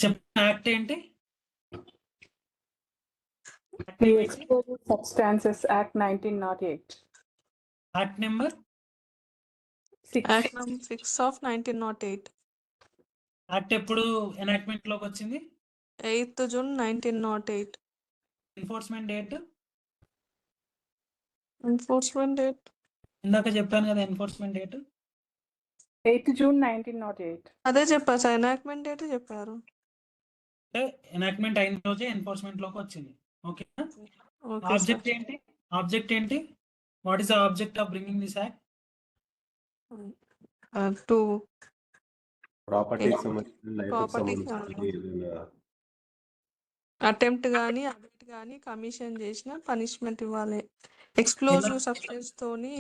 చెప్పిన యాక్ట్ ఏంటి? The Explosive Substances Act 1908. Act number 6. Act number 6 of 1908. Act ఎప్పుడు enactment లోకి వచ్చింది? 8th June 1908. Enforcement date Enforcement date. ఇందాక చెప్పాను కదా ఎన్ఫోర్స్మెంట్ డేట్. 8th June 1908. అదే చెప్పారు సార్, ఎనాక్ట్మెంట్ డేట్ చెప్పారు. అంటే ఎనాక్ట్మెంట్ అయిన రోజే ఎన్ఫోర్స్మెంట్ లోకి వచ్చింది. ఓకే, ఓకే ఆబ్జెక్ట్ ఏంటి? ఆబ్జెక్ట్ ఏంటి? What is the object of bringing this act? To ప్రాపర్టీకి Okay. సంబంధించిన లైఫ్ Property సంబంధించిన అటెంప్ట్ కానీ అబెట్ కానీ కమిషన్ చేసిన పనిష్మెంట్ ఇవ్వాలి. ఎక్స్ప్లోజివ్ సబ్స్టెన్స్ తోని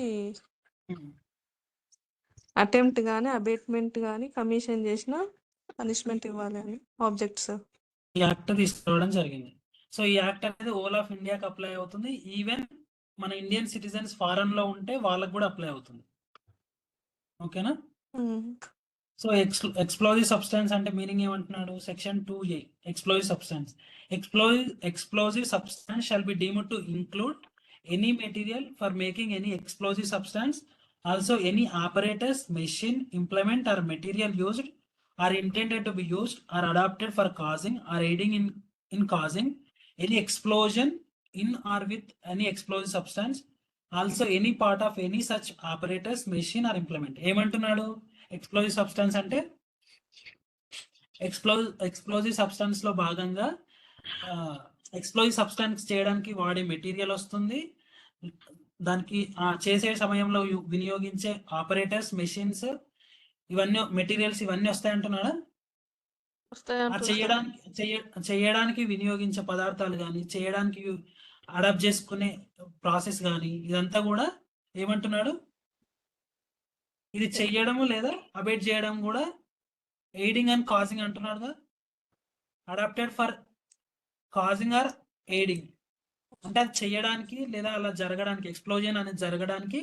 అటెంప్ట్ కానీ అబేట్మెంట్ కానీ కమిషన్ చేసిన పనిష్మెంట్ ఇవ్వాలి అని ఆబ్జెక్ట్ సార్. ఈ యాక్ట్ తీసుకురావడం జరిగింది. సో ఈ యాక్ట్ అనేది ఓల్ ఆఫ్ ఇండియాకి అప్లై అవుతుంది. ఈవెన్ మన ఇండియన్ సిటిజన్స్ ఫారెన్ లో ఉంటే వాళ్ళకి కూడా అప్లై అవుతుంది. ఓకేనా? సో ఎక్స్ప్లోజివ్ సబ్స్టెన్స్ అంటే మీనింగ్ ఏమంటున్నాడు? Section 2A explosive substance. Explosive substance shall be deemed to include any material for making any explosive substance, also any apparatus, machine, implement or material used or intended to be used or adapted for causing or aiding in causing any explosion in or with any explosive substance, also any part of any such apparatus, machine or implement. ఏమంటున్నాడు? Explosive substance అంటే explosive substance లో భాగంగా explosive substance చేయడానికి వాడే material వస్తుంది, దానికి చేసే సమయంలో వినియోగించే ఆపరేటర్స్, మెషిన్స్, ఇవన్నీ మెటీరియల్స్ ఇవన్నీ వస్తాయంటున్నాడా? చేయడానికి వినియోగించే పదార్థాలు కానీ, చేయడానికి అడాప్ట్ చేసుకునే ప్రాసెస్ కానీ, ఇదంతా కూడా ఏమంటున్నాడు? ఇది చెయ్యడము లేదా అబేట్ చేయడం కూడా ఎయిడింగ్ అండ్ కాజింగ్ అంటున్నాడు కదా. Adapted for causing or aiding అంటే అది చెయ్యడానికి లేదా అలా జరగడానికి, ఎక్స్ప్లోజన్ అనేది జరగడానికి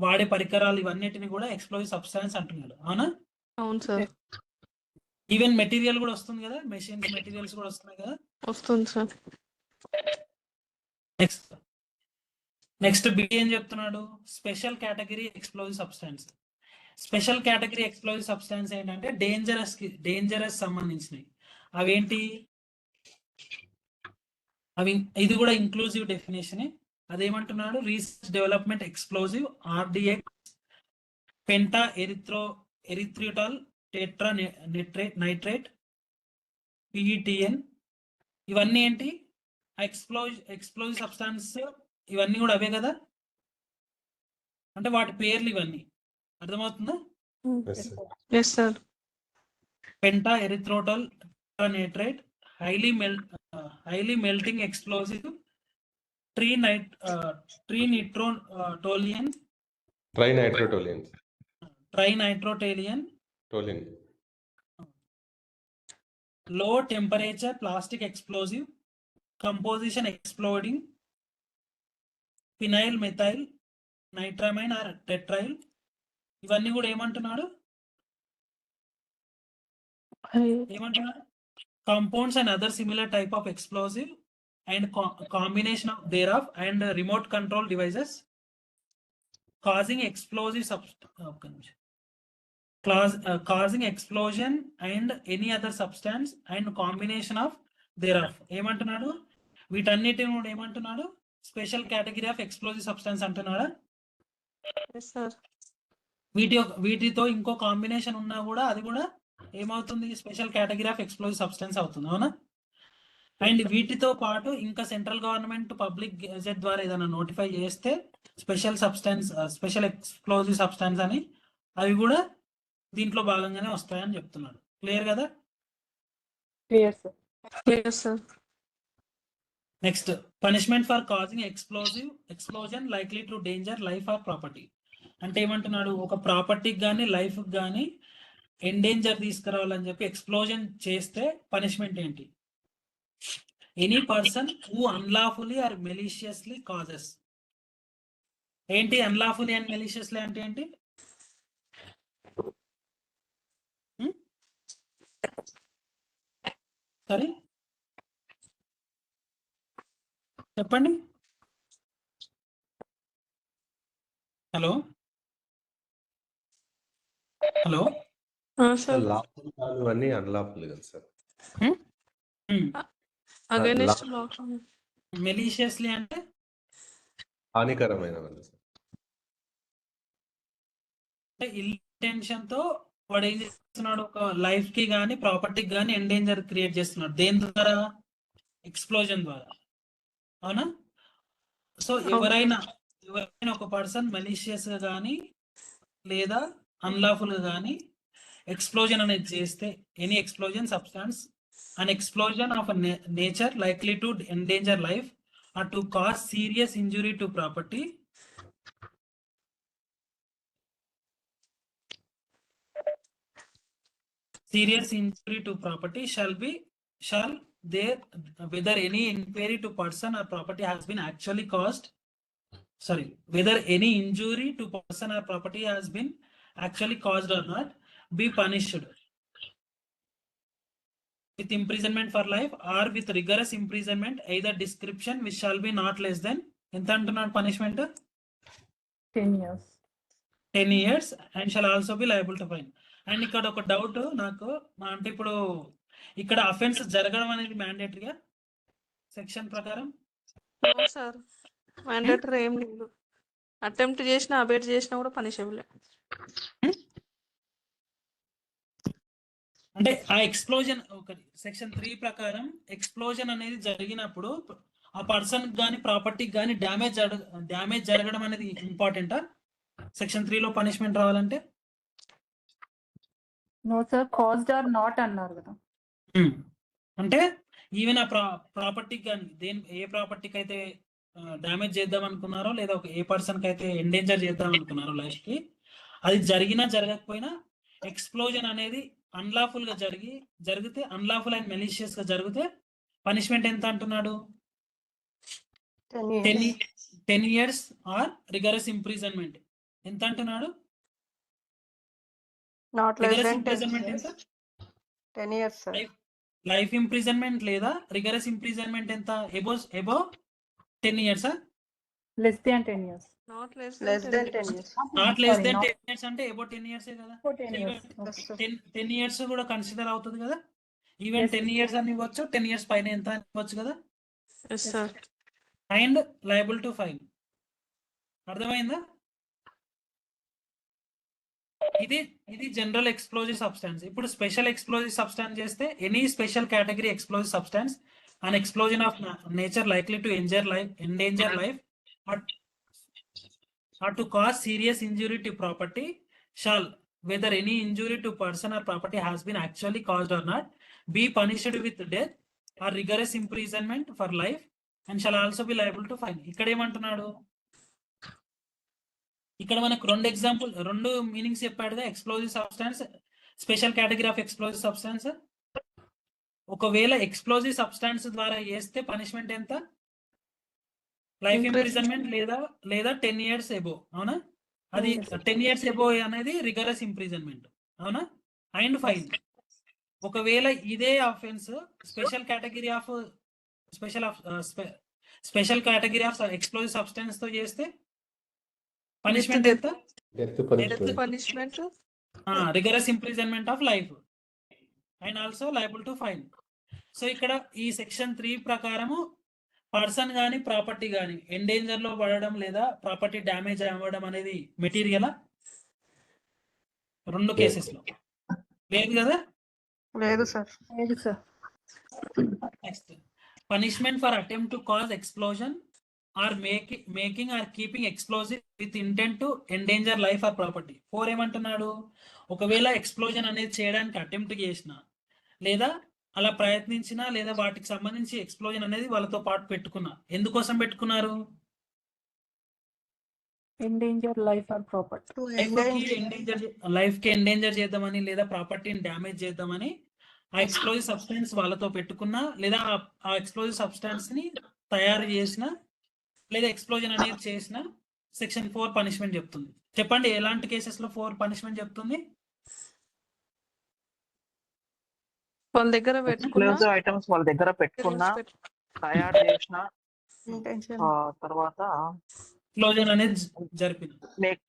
వాడే పరికరాలు ఇవన్నిటిని కూడా ఎక్స్ప్లోజివ్ సబ్స్టాన్స్ అంటున్నాడు. అవునా? అవును సార్. ఈవెన్ మెటీరియల్ కూడా వస్తుంది కదా, మెషిన్స్ మెటీరియల్స్ కూడా వస్తున్నాయి కదా. వస్తుంది సార్. నెక్స్ట్ బి ఏం చెప్తున్నాడు? Special category explosive substance. Special category explosive substance ఏంటంటే డేంజరస్ సంబంధించినవి. అవేంటి? ఇది కూడా ఇంక్లూజివ్ డెఫినేషన్. అదేమంటున్నాడు? Research development explosive, RDX, pentaerythritol tetranitrate, PETN, ఇవన్నీ ఏంటి? ఎక్స్ప్లోజివ్ సబ్స్టాన్స్ ఇవన్నీ కూడా అవే కదా. అంటే వాటి పేర్లు ఇవన్నీ. అర్థమవుతుందా? Yes sir. Pentaerythritol nitrate, highly melting explosive, trinitrotoluene, low temperature plastic explosive, composition exploding, phenyl methyl nitramine or tetryl, ఇవన్నీ కూడా ఏమంటున్నాడు? Compounds and other similar type of explosive and combination of thereof and remote control devices causing causing explosion and any other substance and combination of thereof. ఏమంటున్నాడు? వీటన్నిటిని కూడా ఏమంటున్నాడు? Special category of explosive substance అంటున్నాడా? వీటితో ఇంకో combination ఉన్నా కూడా అది కూడా ఏమవుతుంది? Special category of explosive substance అవుతుంది. అవునా? అండ్ వీటితో పాటు ఇంకా సెంట్రల్ గవర్నమెంట్ పబ్లిక్ గెజెట్ ద్వారా ఏదైనా నోటిఫై చేస్తే స్పెషల్ ఎక్స్ప్లోజివ్ సబ్స్టెన్స్ అని అవి కూడా దీంట్లో భాగంగానే వస్తాయని చెప్తున్నాడు. క్లియర్ కదా? Clear sir. Next, punishment for causing explosion likely to danger life or property. అంటే ఏమంటున్నాడు? ఒక ప్రాపర్టీకి కానీ లైఫ్కి కానీ ఎండేంజర్ తీసుకురావాలని చెప్పి ఎక్స్ప్లోజన్ చేస్తే పనిష్మెంట్ ఏంటి? Any person who unlawfully or maliciously causes. ఏంటి అన్లాఫుల్లీ అండ్ మెలీషియస్లీ అంటే ఏంటి? సరే చెప్పండి. హలో హలో సార్ లాఫుల్ కానివన్నీ అన్లాఫుల్ కదా సార్. అగైనెస్ట్ మెలీషియస్లీ అంటే హానికరమైనవన్నీ సార్. ఇంటెన్షన్ తో వాడు ఏం చేస్తున్నాడు, ఒక లైఫ్ కి కానీ ప్రాపర్టీకి కానీ ఎండేంజర్ క్రియేట్ చేస్తున్నాడు. దేని ద్వారా? ఎక్స్ప్లోజన్ ద్వారా. అవునా? సో ఎవరైనా ఒక పర్సన్ మెలీషియస్ గా కానీ లేదా అన్లాఫుల్ గా కానీ ఎక్స్ప్లోజన్ అనేది చేస్తే, any explosion substance, an explosion of a nature likely to endanger life or to cause serious injury to property shall there whether any injury to person or property has been actually caused, whether any injury to person or property has been actually caused or not, be punished with imprisonment for life or with rigorous imprisonment, either description which shall be not less than ఎంత అంటున్నాడు punishment? 10 years. 10 years and shall also be liable to fine. And ఇక్కడ ఒక doubt నాకు, అంటే ఇప్పుడు ఇక్కడ offence జరగడం అనేది మ్యాండేటరీగా సెక్షన్ ప్రకారం? సార్ మ్యాండేటరీ ఏం లేదు. అటెంప్ట్ చేసినా అబేట్ చేసినా కూడా పనిషబుల్. అంటే ఆ ఎక్స్ప్లోజన్ ఒకటి సెక్షన్ 3 ప్రకారం ఎక్స్ప్లోజన్ అనేది జరిగినప్పుడు ఆ పర్సన్ కానీ ప్రాపర్టీకి కానీ డ్యామేజ్ జరగడం అనేది ఇంపార్టెంటా సెక్షన్ 3 లో పనిష్మెంట్ రావాలంటే? No sir, caused or not అన్నారు కదా. అంటే ఈవెన్ ఆ ప్రాపర్టీకి కానీ ఏ ప్రాపర్టీకి అయితే డ్యామేజ్ చేద్దాం అనుకున్నారో లేదా ఏ పర్సన్కి అయితే ఎండేంజర్ చేద్దాం అనుకున్నారో లైఫ్ కి, అది జరిగినా జరగకపోయినా ఎక్స్ప్లోజన్ అనేది అన్లాఫుల్ గా జరిగితే అన్లాఫుల్ అండ్ మెలీషియస్ గా జరిగితే పనిష్మెంట్ ఎంత అంటున్నాడు? 10 years ఆర్ రిగరస్ ఇంప్రిజన్మెంట్. ఎంత అంటున్నాడు? లైఫ్ ఇంప్రిజన్మెంట్ లేదా రిగరస్ ఇంప్రిజన్మెంట్ ఎంత? Above 10 years? Less than 10 years. Not less Less than than 10 10 years. years. Not less than Not 10 years అంటే ఎబో 10 years కదా. for 10 years. Okay. 10 years కూడా consider అవుతుంది కదా. Even Yes. 10 years అని ఇవ్వచ్చు, 10 years పైన ఎంత అని ఇవ్వచ్చు కదా. Yes sir. And liable to fine. అర్థమైందా? ఇది జనరల్ ఎక్స్ప్లోజివ్ సబ్స్టాన్స్. ఇప్పుడు స్పెషల్ ఎక్స్ప్లోజివ్ సబ్స్టాన్స్ చేస్తే any special category explosive substance an explosion of nature likely to endanger life or to cause serious injury to property shall, whether any injury to person or property has been actually caused or not, be punished with death or rigorous imprisonment for life and shall also be liable to fine. ఇక్కడ ఏమంటున్నాడు? ఇక్కడ మనకు రెండు meanings చెప్పాడుగా, explosive substance, special category of explosive substance. ఒకవేళ explosive substance ద్వారా చేస్తే punishment ఎంత? లైఫ్ ఇంప్రిజన్మెంట్ లేదా 10 years ఎబో. అవునా? అది 10 years ఎబో అనేది రిగరస్ ఇంప్రిజన్మెంట్. అవునా? And fine. ఒకవేళ ఇదే offence special category of explosive substance తో చేస్తే పనిష్మెంట్ ఎంత? Death punishment. Rigorous imprisonment of life and also liable to fine. So ఇక్కడ ఈ సెక్షన్ 3 ప్రకారము పర్సన్ కానీ ప్రాపర్టీ కానీ ఎండేంజర్ లో పడడం లేదా ప్రాపర్టీ డ్యామేజ్ అవ్వడం అనేది మెటీరియలా? రెండు కేసెస్ లో లేదు కదా. లేదు సార్. లేదు sir. Next, punishment for attempt to cause explosion or making or keeping explosive with intent to endanger life or property. 4 ఏమంటున్నాడు? ఒకవేళ ఎక్స్ప్లోజన్ అనేది చేయడానికి అటెంప్ట్ చేసిన లేదా అలా ప్రయత్నించినా లేదా వాటికి సంబంధించి ఎక్స్ప్లోజన్ అనేది వాళ్ళతో పాటు పెట్టుకున్నా, ఎందుకోసం పెట్టుకున్నారు? Endanger life or property. To life కి ఎండేంజర్ చేద్దామని లేదా ప్రాపర్టీని డ్యామేజ్ చేద్దామని ఆ ఎక్స్ప్లోజివ్ సబ్స్టాన్స్ వాళ్ళతో పెట్టుకున్నా లేదా ఆ ఎక్స్ప్లోజివ్ సబ్స్టాన్స్ ని తయారు చేసిన లేదా ఎక్స్ప్లోజన్ అనేది చేసిన సెక్షన్ 4 పనిష్మెంట్ చెప్తుంది. చెప్పండి, ఎలాంటి కేసెస్ లో 4 పనిష్మెంట్ చెప్తుంది? వాళ్ళ దగ్గర పెట్టుకున్న ఎక్స్ప్లోజివ్ ఐటమ్స్ వాళ్ళ దగ్గర పెట్టుకున్నా తయారు చేసిన ఇంటెన్షన్ తర్వాత ఎక్స్ప్లోజన్ అనేది జరిపింది.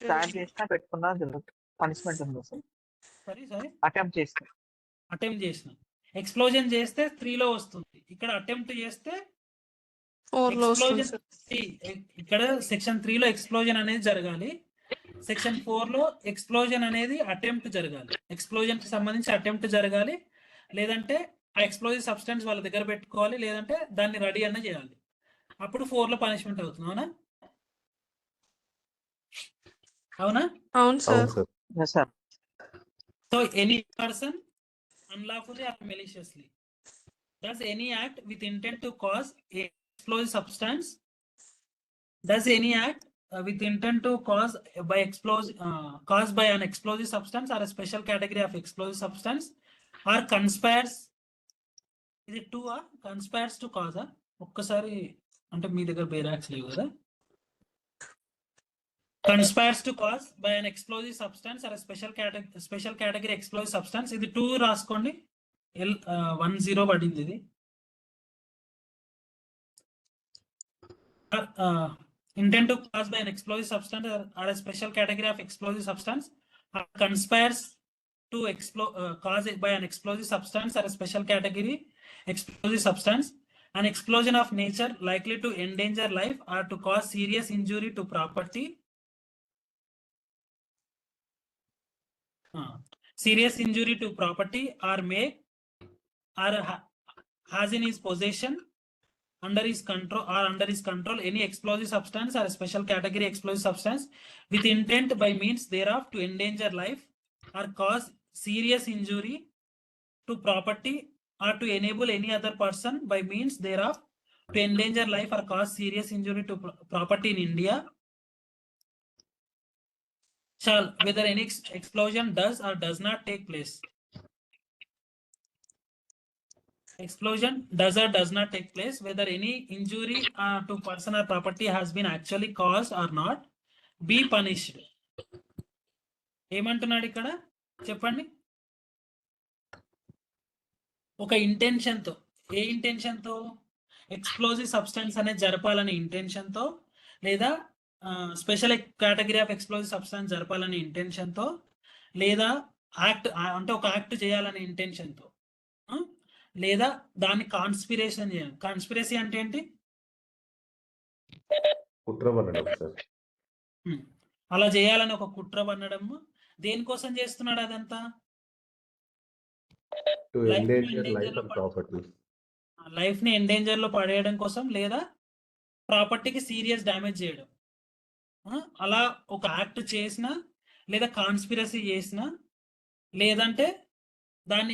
తయారు చేసినా పెట్టుకున్నా జరుగుతుంది పనిష్మెంట్ ఉంది సార్. సరే అటెంప్ట్ చేసిన ఎక్స్ప్లోజన్ చేస్తే 3 లో వస్తుంది. ఇక్కడ అటెంప్ట్ చేస్తే 4 లో వస్తుంది ఎక్స్ప్లోజన్ సార్. ఇక్కడ సెక్షన్ 3 లో ఎక్స్ప్లోజన్ అనేది జరగాలి. సెక్షన్ 4 లో ఎక్స్ప్లోజన్ అనేది అటెంప్ట్ జరగాలి. ఎక్స్ప్లోజన్ కి సంబంధించి అటెంప్ట్ జరగాలి, లేదంటే ఆ ఎక్స్ప్లోజివ్ సబ్స్టెన్స్ వాళ్ళ దగ్గర పెట్టుకోవాలి, లేదంటే దాన్ని రెడీ అన్న చేయాలి. అప్పుడు 4 లో పనిష్మెంట్ అవుతుంది. అవునా అవును అవును sir. Sir. Sir so any person unlawfully or maliciously does any act with intent to cause a explosive substance, does any act with intent to cause caused by an explosive substance or a special category of explosive substance, or conspires, ఇది 2 conspires to cause ఒక్కసారి అంటే మీ దగ్గర బేరాక్స్ లేవు కదా. conspires to cause by an explosive substance or a special category explosive substance, ఇది 2 రాసుకోండి. 10 పడింది ఇది. Intent to cause by an explosive substance or a special category of explosive substance, or conspires to cause it by an explosive substance or a special category explosive substance, an explosion of nature likely to endanger life or to cause serious injury to property, serious injury to property, or may or has in his possession, under his control any explosive substance or a special category explosive substance with intent by means thereof to endanger life or cause serious injury to property, or to enable any other person by means thereof to endanger life or cause serious injury to property in India, shall, whether any explosion does or does not take place. Explosion does or does not take place, whether any injury to person or property has been actually caused or not, be punished. ఏమంటున్నాడు ఇక్కడ చెప్పండి. ఒక ఇంటెన్షన్తో, ఏ ఇంటెన్షన్తో? Explosive substance అనేది జరపాలనే ఇంటెన్షన్తో, లేదా special category of explosive substance జరపాలనే ఇంటెన్షన్తో, లేదా యాక్ట్ అంటే ఒక యాక్ట్ చేయాలనే ఇంటెన్షన్తో, లేదా దాన్ని కాన్స్పిరేషన్ చేయాలి. కాన్స్పిరసీ అంటే ఏంటి? కుట్ర పన్నడం సార్. అలా చేయాలని ఒక కుట్ర పన్నడం. దేనికోసం చేస్తున్నాడు అదంతా? లైఫ్ ని ఎండేంజర్ లో పడేయడం కోసం, లేదా ప్రాపర్టీకి సీరియస్ డ్యామేజ్ చేయడం. అలా ఒక యాక్ట్ చేసిన, లేదా కాన్స్పిరసీ చేసిన, లేదంటే దాన్ని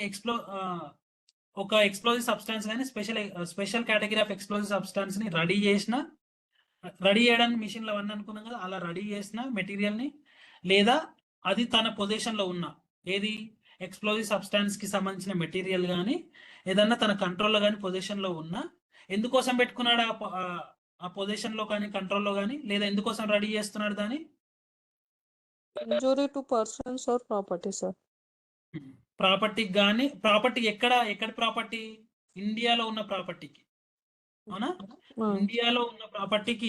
ఒక ఎక్స్ప్లోజివ్ సబ్స్టాన్స్ కానీ special category of explosive substance ని రెడీ చేయడానికి మిషన్ లో అన్నీ అనుకున్నాం కదా, అలా రెడీ చేసిన మెటీరియల్ ని, లేదా అది తన పొజిషన్ లో ఉన్న ఏది ఎక్స్ప్లోజివ్ సబ్స్టాన్స్ కి సంబంధించిన మెటీరియల్ కానీ ఏదన్నా తన కంట్రోల్లో కానీ పొజిషన్ లో ఉన్నా, ఎందుకోసం పెట్టుకున్నాడు ఆ పొజిషన్ లో కానీ కంట్రోల్లో కానీ, లేదా ఎందుకోసం రెడీ చేస్తున్నాడు దాన్ని? Injury to persons are property sir. ప్రాపర్టీకి కానీ, ప్రాపర్టీ ఎక్కడ ప్రాపర్టీ? ఇండియాలో ఉన్న ప్రాపర్టీకి. అవునా? ఇండియాలో ఉన్న ప్రాపర్టీకి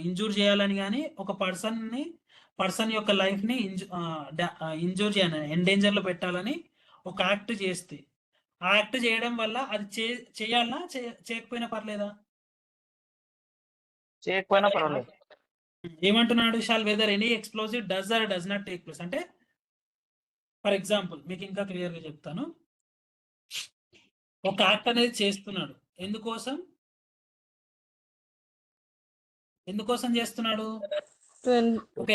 ఇంజూర్ చేయాలని కానీ, ఒక పర్సన్ యొక్క లైఫ్ ని ఇంజూర్ చేయాలని, ఎండేంజర్ లో పెట్టాలని ఒక యాక్ట్ చేస్తే, ఆ యాక్ట్ చేయడం వల్ల అది చేయాలనా చేయకపోయినా పర్లేదా? చేయకపోయినా పర్వాలేదు. ఏమంటున్నాడు? Shall whether any explosive does or does not take place అంటే, ఫర్ ఎగ్జాంపుల్ మీకు ఇంకా క్లియర్ గా చెప్తాను. ఒక యాక్ట్ అనేది చేస్తున్నాడు. ఎందుకోసం చేస్తున్నాడు? ఒక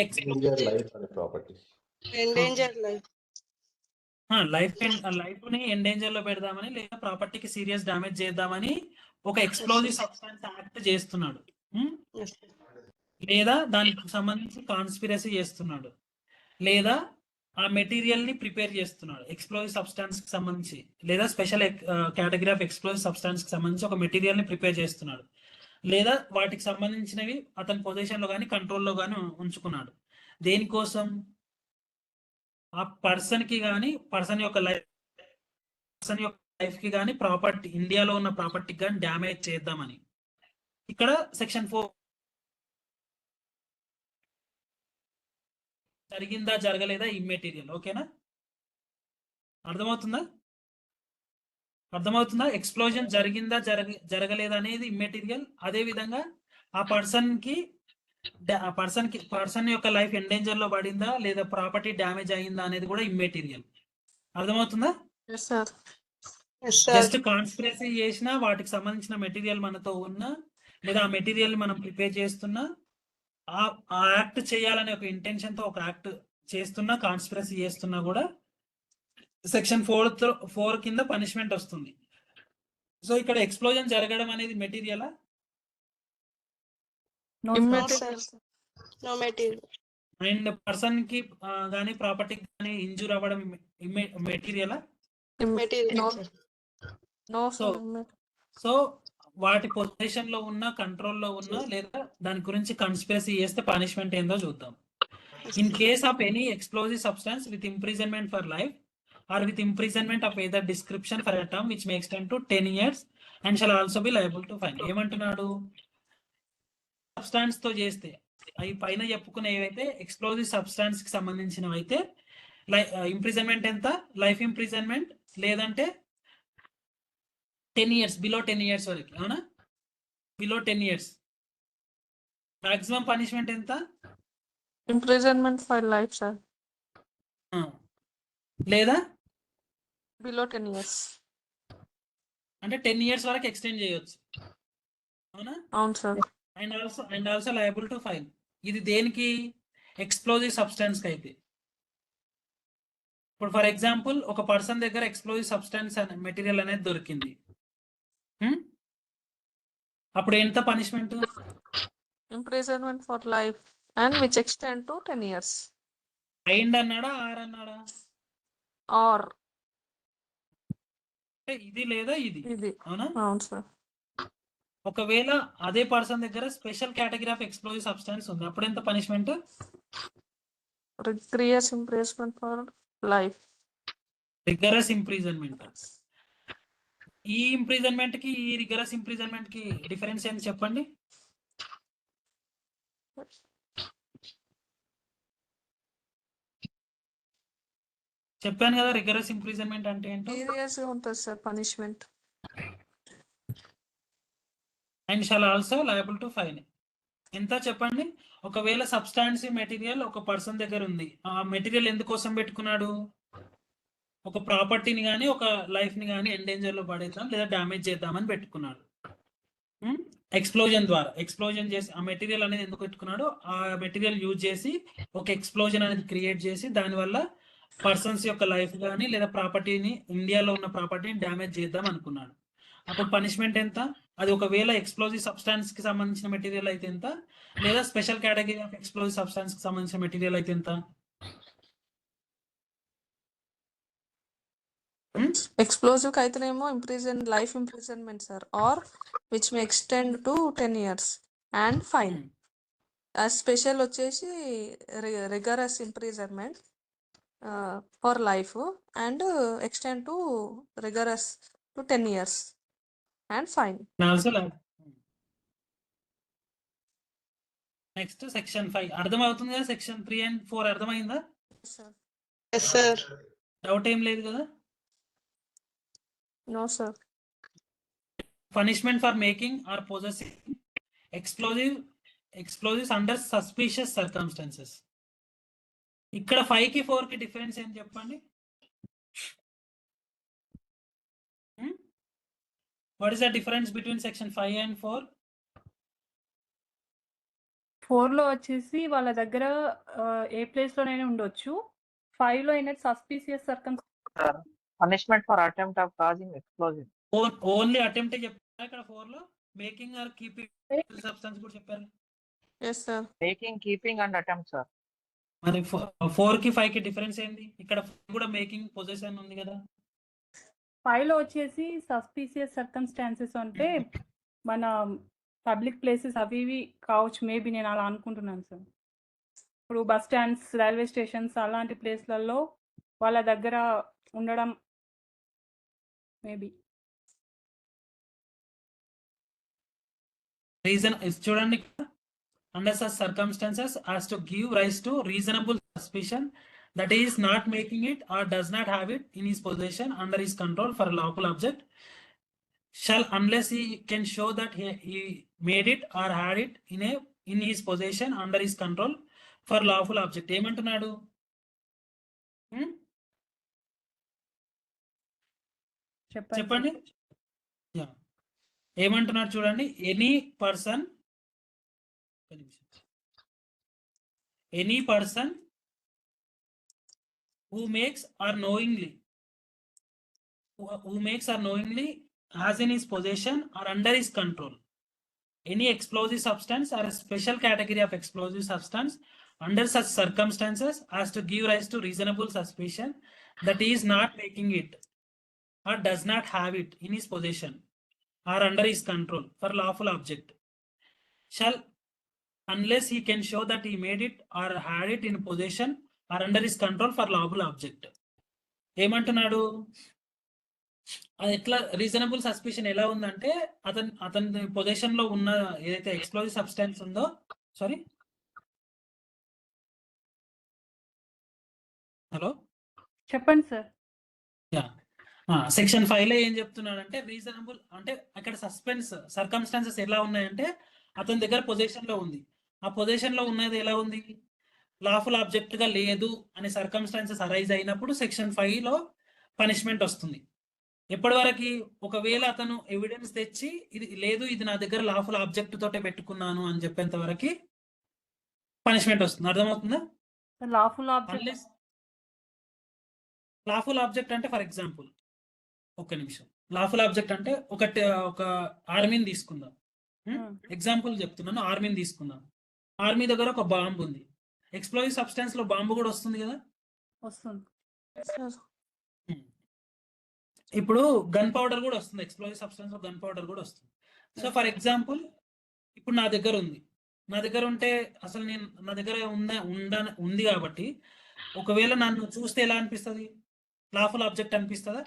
లైఫ్ ని ఎండేంజర్ లో పెడదామని, లేదా ప్రాపర్టీకి సీరియస్ డ్యామేజ్ చేద్దామని ఒక ఎక్స్ప్లోజివ్ సబ్స్టాన్స్ యాక్ట్ చేస్తున్నాడు, లేదా దానికి సంబంధించి కాన్స్పిరసీ చేస్తున్నాడు, లేదా ఆ మెటీరియల్ ని ప్రిపేర్ చేస్తున్నాడు ఎక్స్ప్లోజివ్ సబ్స్టాన్స్ కి సంబంధించి, లేదా special category of explosive substance కి సంబంధించి ఒక మెటీరియల్ ని ప్రిపేర్ చేస్తున్నాడు, లేదా వాటికి సంబంధించినవి అతని పొజిషన్ లో కానీ కంట్రోల్లో కానీ ఉంచుకున్నాడు. దేనికోసం? ఆ పర్సన్ కి కానీ, పర్సన్ యొక్క లైఫ్ కి కానీ ప్రాపర్టీ ఇండియాలో ఉన్న ప్రాపర్టీకి కానీ డ్యామేజ్ చేద్దామని. ఇక్కడ సెక్షన్ 4 జరిగిందా జరగలేదా ఇమ్మెటీరియల్. ఓకేనా, అర్థమవుతుందా? ఎక్స్ప్లోజన్ జరిగిందా జరగలేదా అనేది ఇమ్మెటీరియల్. అదే విధంగా ఆ పర్సన్ యొక్క లైఫ్ ఎండేంజర్ లో పడిందా లేదా ప్రాపర్టీ డ్యామేజ్ అయిందా అనేది కూడా ఇమ్మెటీరియల్. అర్థమవుతుందా? Yes sir. జస్ట్ కాన్స్పిరసీ చేసినా వాటికి సంబంధించిన మెటీరియల్ మనతో ఉన్నా లేదా ఆ మెటీరియల్ మనం ప్రిపేర్ చేస్తున్నా ఆ యాక్ట్ చేయాలనే ఒక ఇంటెన్షన్ తో ఒక యాక్ట్ చేస్తున్నా కాన్స్పిరసీ చేస్తున్నా కూడా సెక్షన్ 4 కింద పనిష్మెంట్ వస్తుంది. సో ఇక్కడ ఎక్స్ప్లోజన్ జరగడం అనేది మెటీరియలా? No, sir. No material. And person కి కానీ ప్రాపర్టీకి కానీ ఇంజూర్ అవ్వడం మెటీరియలా? No So- sir. సో వాటి పొజిషన్ లో ఉన్న కంట్రోల్లో ఉన్న లేదా దాని గురించి కన్స్పిరసీ చేస్తే పనిష్మెంట్ ఏందో చూద్దాం. In case of any explosive substance with imprisonment for life or with imprisonment of either description for a term which may extend to 10 years and shall also be liable to fine. ఏమంటున్నాడు? Substance తో చేస్తే అవి పైన చెప్పుకునే ఏవైతే explosive substance కి సంబంధించినవి అయితే ఇంప్రిజన్మెంట్ ఎంత? లైఫ్ ఇంప్రిజన్మెంట్ లేదంటే 10 years, బిలో 10 years వరకు. అవునా? Below 10 years. మాక్సిమం పనిష్మెంట్ ఎంత? Imprisonment for life sir. లేదా బిలో 10 years. అంటే 10 years వరకు ఎక్స్టెండ్ చేయొచ్చు. అవునా? అవును sir. And also liable to fine. ఇది దేనికి? ఎక్స్ప్లోజివ్ సబ్స్టాన్స్ కి అయితే. ఇప్పుడు ఫర్ ఎగ్జాంపుల్ ఒక పర్సన్ దగ్గర ఎక్స్ప్లోజివ్ సబ్స్టాన్స్ మెటీరియల్ అనేది దొరికింది. అప్పుడు ఎంత punishment? Imprisonment for life and which extend to 10 years. Find అన్నాడా ఆర్ అన్నాడా? ఆర్. అంటే ఇది లేదా ఇది. ఇది. అవునా? అవును సార్. ఒకవేళ అదే పర్సన్ దగ్గర special category of explosive substance ఉంది, అప్పుడు ఎంత punishment? 3 years imprisonment for life. Rigorous imprisonment. ఈ ఇంప్రిజన్మెంట్ కి ఈ రిగరస్ ఇంప్రిజన్మెంట్ కి డిఫరెన్స్ ఏంటి చెప్పండి? చెప్పాను కదా రిగరస్ ఇంప్రిజన్మెంట్ అంటే ఏంటో. సీరియస్ గా ఉంటుంది sir punishment. And shall also liable to fine. ఎంత చెప్పండి? ఒకవేళ సబ్స్టాన్సివ్ మెటీరియల్ ఒక పర్సన్ దగ్గర ఉంది, ఆ మెటీరియల్ ఎందుకోసం పెట్టుకున్నాడు? ఒక ప్రాపర్టీని కానీ ఒక లైఫ్ ని కానీ ఎండేంజర్ లో పడేద్దాం లేదా డ్యామేజ్ చేద్దామని పెట్టుకున్నాడు. ఎక్స్ప్లోజన్ చేసి ఆ మెటీరియల్ అనేది ఎందుకు పెట్టుకున్నాడు? ఆ మెటీరియల్ యూజ్ చేసి ఒక ఎక్స్ప్లోజన్ అనేది క్రియేట్ చేసి దానివల్ల పర్సన్స్ యొక్క లైఫ్ కానీ లేదా ప్రాపర్టీని ఇండియాలో ఉన్న ప్రాపర్టీని డ్యామేజ్ చేద్దాం అనుకున్నాడు. అప్పుడు పనిష్మెంట్ ఎంత? అది ఒకవేళ ఎక్స్ప్లోజివ్ సబ్స్టాన్స్ కి సంబంధించిన మెటీరియల్ అయితే ఎంత, లేదా special category of explosive substance కి సంబంధించిన మెటీరియల్ అయితే ఎంత? ఎక్స్ప్లోజివ్ కి అయితేనేమో life imprisonment sir, or which may extend to 10 years and fine. Special వచ్చేసి rigorous imprisonment for life and extend to rigorous to 10 years and fine. Next section 5 అర్థమవుతుంది కదా? Section 3 and 4 అర్థమైందా? డౌట్ ఏం లేదు కదా? No sir. Punishment for making or possessing explosives under suspicious circumstances. ఇక్కడ 5 కి 4 కి డిఫరెన్స్ ఏం చెప్పండి? What is the difference between section 5 and 4? 4 లో వచ్చేసి వాళ్ళ దగ్గర ఏ ప్లేస్ లోనైనా ఉండొచ్చు. 5 లో అయినా suspicious circumstances. Punishment for attempt of causing explosion. Only attempt చెప్పారు ఇక్కడ 4 లో. మేకింగ్ ఆర్ కీపింగ్ సబ్స్టాన్స్ కూడా చెప్పారు. Yes sir. Making, keeping and attempt sir. మరి 4 కి 5 కి డిఫరెన్స్ ఏంది? ఇక్కడ కూడా మేకింగ్ పొజిషన్ ఉంది కదా. 5 లో వచ్చేసి సస్పీషియస్ సర్కమ్స్టాన్సెస్ అంటే మన పబ్లిక్ ప్లేసెస్ అవి ఇవి కావచ్చు, మేబీ నేను అలా అనుకుంటున్నాను సార్. ఇప్పుడు బస్ స్టాండ్స్, రైల్వే స్టేషన్స్ అలాంటి ప్లేస్లలో వాళ్ళ దగ్గర ఉండడం మేబీ. రీజన్ చూడండి, under such circumstances as to give rise to reasonable suspicion that he is not making it or does not have it in his possession under his control for a lawful object shall, unless he can show that he made it or had it in his possession under his control for lawful object. ఏమంటున్నాడు? చెప్పండి. ఏమంటున్నాడు చూడండి, any person who makes or knowingly has in his possession or under his control any explosive substance or a special category of explosive substance under such circumstances as to give rise to reasonable suspicion that he is not making it or does not have it in his possession or under his control for lawful object shall, unless he can show that he made it or had it in possession or under his control for lawful object. ఏమంటున్నాడు? అది ఎట్లా reasonable suspicion ఎలా ఉందంటే అతని position లో ఉన్న ఏదైతే explosive substance ఉందో, సారీ హలో చెప్పండి సార్. సెక్షన్ 5 లో ఏం చెప్తున్నాడంటే రీజనబుల్ అంటే అక్కడ సర్కమ్స్టాన్సెస్ ఎలా ఉన్నాయంటే అతని దగ్గర పొజిషన్ లో ఉంది. ఆ పొజిషన్ లో ఉన్నది ఎలా ఉంది? లాఫుల్ ఆబ్జెక్ట్ గా లేదు అనే సర్కమ్స్టాన్సెస్ అరైజ్ అయినప్పుడు సెక్షన్ 5 లో పనిష్మెంట్ వస్తుంది. ఎప్పటి వరకు? ఒకవేళ అతను ఎవిడెన్స్ తెచ్చి ఇది లేదు, ఇది నా దగ్గర లాఫుల్ ఆబ్జెక్ట్ తోటే పెట్టుకున్నాను అని చెప్పేంత వరకు పనిష్మెంట్ వస్తుంది. అర్థమవుతుందా? లాఫుల్ ఆబ్జెక్ట్ అంటే ఫర్ ఎగ్జాంపుల్, ఒక్క నిమిషం, లాఫుల్ ఆబ్జెక్ట్ అంటే ఒక ఆర్మీని తీసుకుందాం. ఎగ్జాంపుల్ చెప్తున్నాను, ఆర్మీని తీసుకుందాం. ఆర్మీ దగ్గర ఒక బాంబు ఉంది. ఎక్స్ప్లోజివ్ సబ్స్టాన్స్ లో బాంబు కూడా వస్తుంది కదా? వస్తుంది. ఇప్పుడు గన్ పౌడర్ కూడా వస్తుంది. ఎక్స్ప్లోజివ్ సబ్స్టాన్స్ లో గన్ పౌడర్ కూడా వస్తుంది. సో ఫర్ ఎగ్జాంపుల్, ఇప్పుడు నా దగ్గర ఉంది. నా దగ్గర ఉంటే అసలు నా దగ్గర ఉంది కాబట్టి ఒకవేళ నన్ను చూస్తే ఎలా అనిపిస్తుంది? లాఫుల్ ఆబ్జెక్ట్ అనిపిస్తుందా?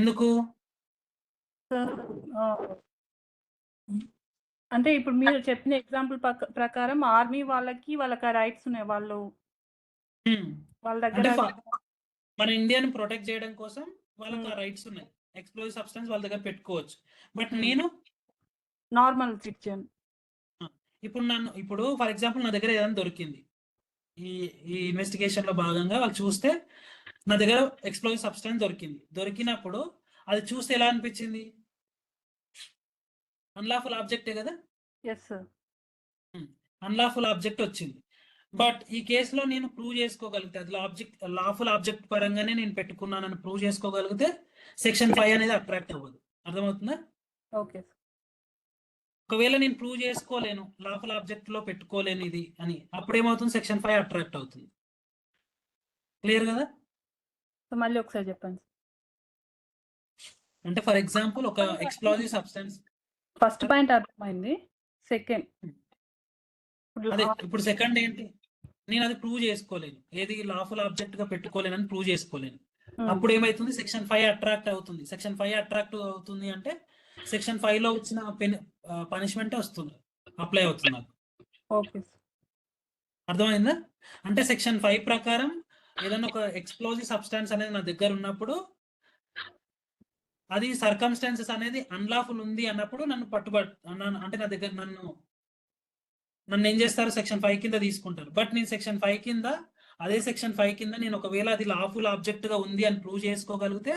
ఎందుకు? అంటే ఇప్పుడు మీరు చెప్పిన ఎగ్జాంపుల్ ప్రకారం ఆర్మీ వాళ్ళకి రైట్స్ ఉన్నాయి. వాళ్ళ దగ్గర మన ఇండియాని ప్రొటెక్ట్ చేయడం కోసం వాళ్ళకి ఆ రైట్స్ ఉన్నాయి. ఎక్స్ప్లోజివ్ సబ్స్టెన్స్ వాళ్ళ దగ్గర పెట్టుకోవచ్చు. బట్ నేను నార్మల్ సిటిజన్. ఇప్పుడు ఫర్ ఎగ్జాంపుల్ నా దగ్గర ఏదైనా దొరికింది, ఈ ఇన్వెస్టిగేషన్ లో భాగంగా వాళ్ళు చూస్తే నా దగ్గర ఎక్స్ప్లోజివ్ సబ్స్టెన్స్ దొరికినప్పుడు అది చూస్తే ఎలా అనిపించింది? అన్లాఫుల్ ఆబ్జెక్టే కదా? అన్లాఫుల్ ఆబ్జెక్ట్ వచ్చింది. బట్ ఈ కేసులో నేను ప్రూవ్ చేసుకోగలిగితే అది లాఫుల్ ఆబ్జెక్ట్ పరంగానే నేను పెట్టుకున్నానని ప్రూవ్ చేసుకోగలిగితే సెక్షన్ 5 అనేది అట్రాక్ట్ అవ్వదు. అర్థమవుతుందా? ఓకే. ఒకవేళ నేను ప్రూవ్ చేసుకోలేను, లాఫుల్ ఆబ్జెక్ట్ లో పెట్టుకోలేను ఇది అని, అప్పుడు ఏమవుతుంది? సెక్షన్ 5 అట్రాక్ట్ అవుతుంది. క్లియర్ కదా? మళ్ళీ ఒకసారి చెప్పండి. అంటే ఫర్ ఎగ్జాంపుల్ ఒక ఎక్స్ప్లోజివ్ సబ్స్టెన్స్, ఫస్ట్ పాయింట్ అర్థమైంది. సెకండ్, అదే ఇప్పుడు సెకండ్ ఏంటి? నేను అది ప్రూవ్ చేసుకోలేను, ఏది లాఫుల్ ఆబ్జెక్ట్ గా పెట్టుకోలేను అని ప్రూవ్ చేసుకోలేను. అప్పుడు ఏమైతుంది? సెక్షన్ 5 అట్రాక్ట్ అవుతుంది. సెక్షన్ 5 అట్రాక్ట్ అవుతుంది అంటే సెక్షన్ 5 లో వచ్చిన పనిష్మెంట్ వస్తుంది, అప్లై అవుతుంది నాకు. అర్థమైందా? అంటే సెక్షన్ 5 ప్రకారం ఏదైనా ఒక ఎక్స్ప్లోజివ్ సబ్స్టాన్స్ అనేది నా దగ్గర ఉన్నప్పుడు అది సర్కమ్స్టాన్సెస్ అనేది అన్లాఫుల్ ఉంది అన్నప్పుడు నన్ను అంటే నా దగ్గర నన్ను ఏం చేస్తారు? సెక్షన్ 5 కింద తీసుకుంటారు. బట్ నేను సెక్షన్ 5 కింద నేను ఒకవేళ అది లాఫుల్ ఆబ్జెక్ట్ గా ఉంది అని ప్రూవ్ చేసుకోగలిగితే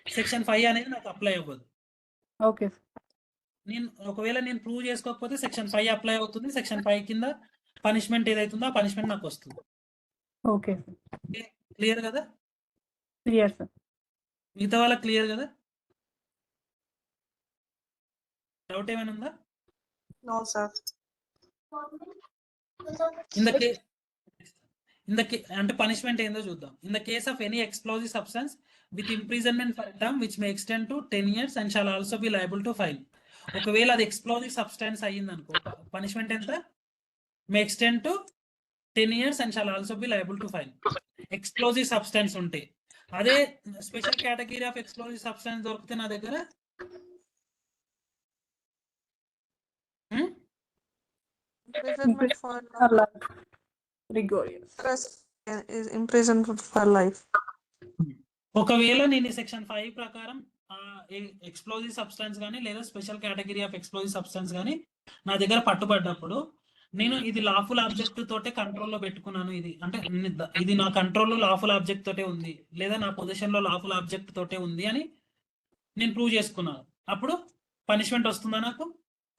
సెక్షన్ 5 అనేది నాకు అప్లై అవ్వదు. ఓకే. ఒకవేళ నేను ప్రూవ్ చేసుకోకపోతే సెక్షన్ 5 అప్లై అవుతుంది. సెక్షన్ 5 కింద పనిష్మెంట్ ఏదైతుందో ఆ పనిష్మెంట్ నాకు వస్తుంది. ఓకే. క్లియర్ కదా? Clear sir. మిగతా వాళ్ళకి క్లియర్ కదా? డౌట్ ఏమైనా ఉందా? No sir. అంటే పనిష్మెంట్ ఏందో చూద్దాం. In the case of any explosive substance with imprisonment for term which may extend to 10 years and shall also be liable to fine. ఒకవేళ అది ఎక్స్ప్లోజివ్ సబ్స్టెన్స్ అయ్యింది అనుకో, పనిష్మెంట్ ఎంత? మే extend to 10 years and shall also be liable to fine. Explosive substance ఉంటే, అదే special category of explosive substance దొరికితే నా దగ్గర Imprisonment for life. Rigorous. imprisonment for life. ఒకవేళ నేను సెక్షన్ 5 ప్రకారం ఎక్స్ప్లోజివ్ సబ్స్టెన్స్ కానీ లేదా special category of explosive substance కానీ నా దగ్గర పట్టుబడ్డప్పుడు, నేను ఇది లాఫుల్ ఆబ్జెక్ట్ తోటే కంట్రోల్లో పెట్టుకున్నాను, ఇది అంటే ఇది నా కంట్రోల్లో లాఫుల్ ఆబ్జెక్ట్ తోటే ఉంది లేదా నా పొజిషన్ లో లాఫుల్ ఆబ్జెక్ట్ తోటే ఉంది అని నేను ప్రూవ్ చేసుకున్నాను, అప్పుడు పనిష్మెంట్ వస్తుందా నాకు?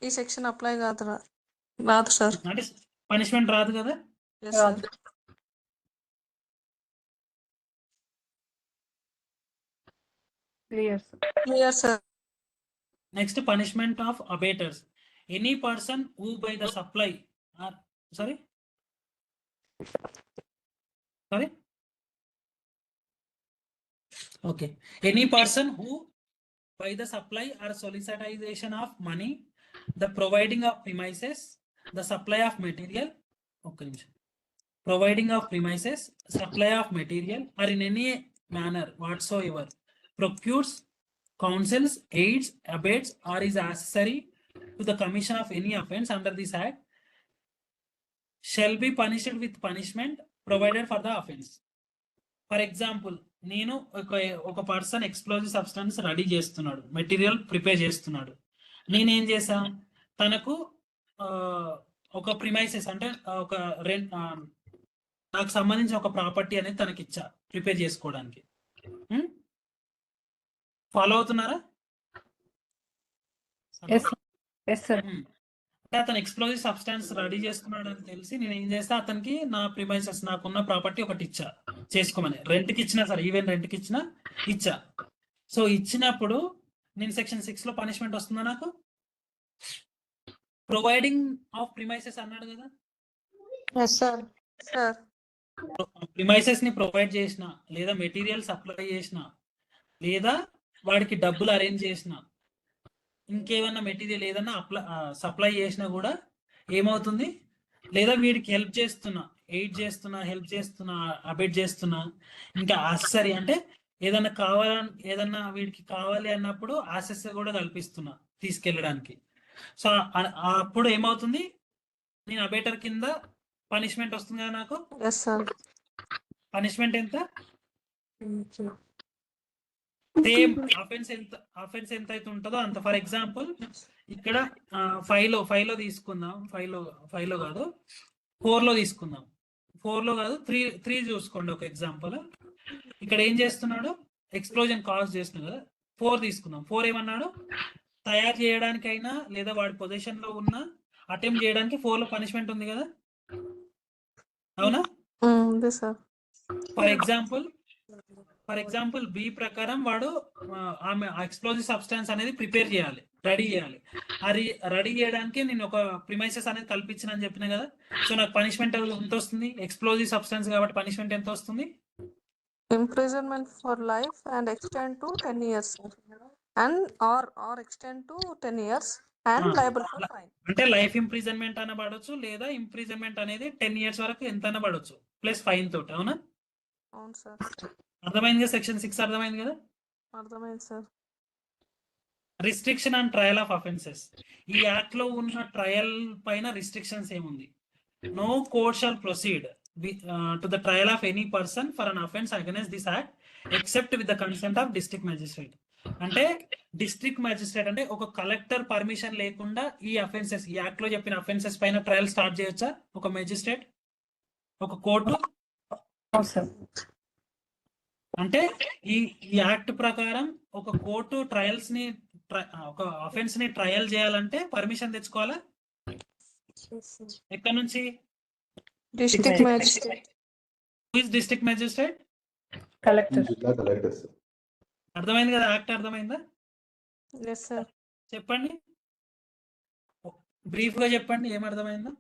ఈ సెక్షన్ అప్లై రాదు సార్. అంటే పనిష్మెంట్ రాదు కదా. Yes, sir. Clear, sir. Clear, sir. Next punishment of abettors. Any person who by the supply or sorry okay, any person who by the supply or solicitation of money, the providing of premises, the supply of material, okay, providing of premises, supply of material, or in any manner whatsoever procures, counsels, aids, abates, or is accessory to the commission of any offense under this act shall be punished with punishment provided for the offense. For example, నేను ఒక person explosive substance ready చేస్తున్నాడు, material prepare చేస్తున్నాడు, నేనేం చేసా, తనకు ఒక premises అంటే ఒక నాకు సంబంధించిన ఒక ప్రాపర్టీ అనేది తనకి ఇచ్చా ప్రిపేర్ చేసుకోవడానికి. ఫాలో అవుతున్నారా? Yes, sir. అంటే అతను ఎక్స్ప్లోజివ్ సబ్స్టాన్స్ రెడీ చేస్తున్నాడు అని తెలిసి నేను ఏం చేస్తా, అతనికి నా ప్రిమైసెస్ నాకున్న ప్రాపర్టీ ఒకటి ఇచ్చా చేసుకోమని, రెంట్కి ఇచ్చినా సరే, ఈవెన్ రెంట్కి ఇచ్చినా ఇచ్చా. సో ఇచ్చినప్పుడు నేను సెక్షన్ 6 లో పనిష్మెంట్ వస్తుందా నాకు? ప్రొవైడింగ్ ఆఫ్ ప్రిమైసెస్ అన్నాడు కదా. Yes, sir. Sir. ప్రిమైసెస్ ని ప్రొవైడ్ చేసిన లేదా మెటీరియల్ సప్లై చేసిన లేదా వాడికి డబ్బులు అరేంజ్ చేసిన, ఇంకేమన్నా మెటీరియల్ ఏదన్నా సప్లై చేసినా కూడా ఏమవుతుంది, లేదా వీడికి హెల్ప్ చేస్తున్నా, ఎయిడ్ చేస్తున్నా, హెల్ప్ చేస్తున్నా, అబేట్ చేస్తున్నా, ఇంకా యాక్సెసరీ అంటే ఏదన్నా ఏదన్నా వీడికి కావాలి అన్నప్పుడు యాక్సెసరీ కూడా కల్పిస్తున్నా తీసుకెళ్ళడానికి. సో అప్పుడు ఏమవుతుంది, నేను అబేటర్ కింద పనిష్మెంట్ వస్తుంది కదా నాకు. Yes, sir. పనిష్మెంట్ ఎంత? సేమ్ అఫెన్స్ ఎంత అయితే ఉంటుందో అంత. ఫర్ ఎగ్జాంపుల్ ఇక్కడ 5 లో తీసుకుందాం, 5 లో కాదు 4 లో తీసుకుందాం, 4 లో కాదు 3 చూసుకోండి ఒక ఎగ్జాంపుల్. ఇక్కడ ఏం చేస్తున్నాడు, ఎక్స్ప్లోజన్ కాజ్ చేస్తున్నాడు కదా, 4 తీసుకుందాం. 4 ఏమన్నాడు, తయారు చేయడానికైనా లేదా వాడి పొజిషన్ లో ఉన్న అటెంప్ట్ చేయడానికి 4 లో పనిష్మెంట్ ఉంది కదా, అవునా? ఫర్ ఎగ్జాంపుల్ బి ప్రకారం వాడు ఆమె ఎక్స్ప్లోజివ్ సబ్స్టాన్స్ అనేది ప్రిపేర్ చేయాలి, రెడీ చేయాలి. అది రెడీ చేయడానికి నేను ఒక ప్రిమైసెస్ అనేది కల్పించిన అని చెప్పిన కదా. సో నాకు పనిష్మెంట్ ఎంత వస్తుంది, ఎక్స్ప్లోజివ్ సబ్స్టాన్స్ కాబట్టి పనిష్మెంట్ ఎంత వస్తుంది? Imprisonment for life and extend to 10 years, sir. And or extend to 10 years and liable for fine. అంటే లైఫ్ ఇంప్రిజన్మెంట్ అన్న పడవచ్చు, లేదా ఇంప్రిజన్మెంట్ అనేది 10 years వరకు ఎంత అన్న పడవచ్చు ప్లస్ ఫైన్ తోటి, అవునా? అవును సార్. అర్థమైంది కదా, సెక్షన్ 6 అర్థమైంది కదా. అర్థమైంది sir. Restriction and trial of offences. ఈ యాక్ట్ లో ఉన్న ట్రయల్ పైన రిస్ట్రిక్షన్స్ ఏముంది? No court shall proceed to the trial of any person for an offence against this act except with the consent of district magistrate. అంటే district magistrate అంటే ఒక collector permission లేకుండా ఈ అఫెన్సెస్, ఈ యాక్ట్ లో చెప్పిన అఫెన్సెస్ పైన ట్రయల్ స్టార్ట్ చేయొచ్చా ఒక మెజిస్ట్రేట్, ఒక కోర్టు? అంటే ఈ యాక్ట్ ప్రకారం ఒక కోర్టు ట్రయల్స్ ని, ఒక అఫెన్స్ ని ట్రయల్ చేయాలంటే పర్మిషన్ తెచ్చుకోవాలా? ఎక్కడ నుంచి? District magistrate. Who is district magistrate? Collector. జిల్లా కలెక్టర్ సార్. అర్థమైంది కదా, యాక్ట్ అర్థమైందా? Yes, sir. చెప్పండి, బ్రీఫ్ గా చెప్పండి ఏం అర్థమైందో.